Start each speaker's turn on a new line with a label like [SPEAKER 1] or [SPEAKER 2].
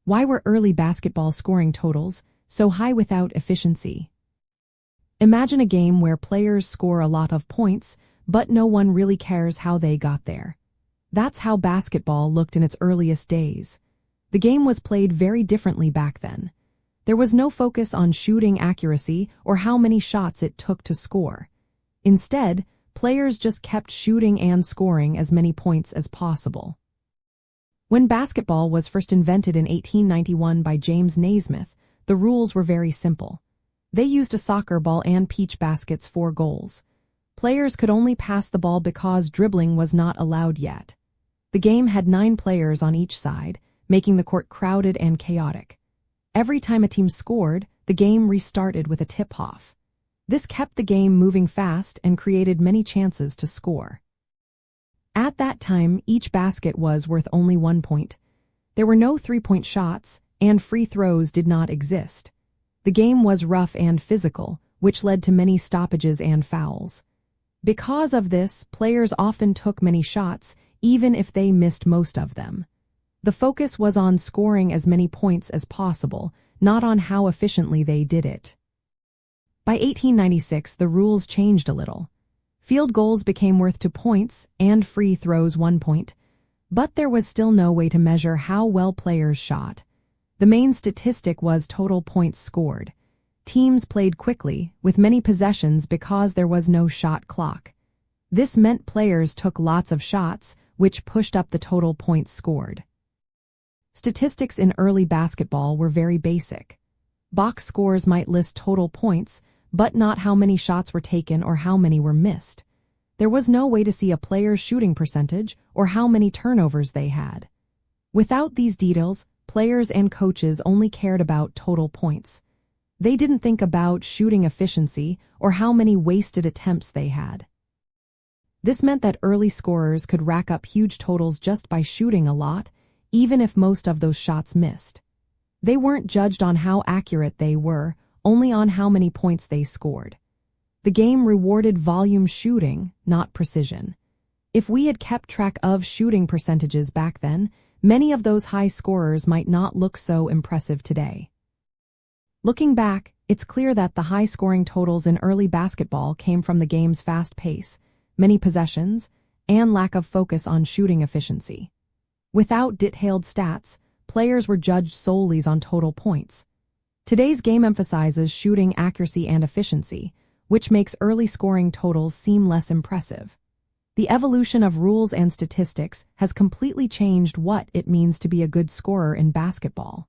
[SPEAKER 1] Why were early basketball scoring totals so high without efficiency? Imagine a game where players score a lot of points, but no one really cares how they got there. That's how basketball looked in its earliest days. The game was played very differently back then. There was no focus on shooting accuracy or how many shots it took to score. Instead, players just kept shooting and scoring as many points as possible. When basketball was first invented in 1891 by James Naismith, the rules were very simple. They used a soccer ball and peach baskets for goals. Players could only pass the ball because dribbling was not allowed yet. The game had 9 players on each side, making the court crowded and chaotic. Every time a team scored, the game restarted with a tip-off. This kept the game moving fast and created many chances to score. At that time, each basket was worth only 1 point. There were no three-point shots, and free throws did not exist. The game was rough and physical, which led to many stoppages and fouls. Because of this, players often took many shots, even if they missed most of them. The focus was on scoring as many points as possible, not on how efficiently they did it. By 1896, the rules changed a little. Field goals became worth 2 points and free throws 1 point, but there was still no way to measure how well players shot. The main statistic was total points scored. Teams played quickly, with many possessions because there was no shot clock. This meant players took lots of shots, which pushed up the total points scored. Statistics in early basketball were very basic. Box scores might list total points, but not how many shots were taken or how many were missed. There was no way to see a player's shooting percentage or how many turnovers they had. Without these details, players and coaches only cared about total points. They didn't think about shooting efficiency or how many wasted attempts they had. This meant that early scorers could rack up huge totals just by shooting a lot, even if most of those shots missed. They weren't judged on how accurate they were, only on how many points they scored. The game rewarded volume shooting, not precision. If we had kept track of shooting percentages back then, many of those high scorers might not look so impressive today. Looking back, it's clear that the high-scoring totals in early basketball came from the game's fast pace, many possessions, and lack of focus on shooting efficiency. Without detailed stats, players were judged solely on total points. Today's game emphasizes shooting accuracy and efficiency, which makes early scoring totals seem less impressive. The evolution of rules and statistics has completely changed what it means to be a good scorer in basketball.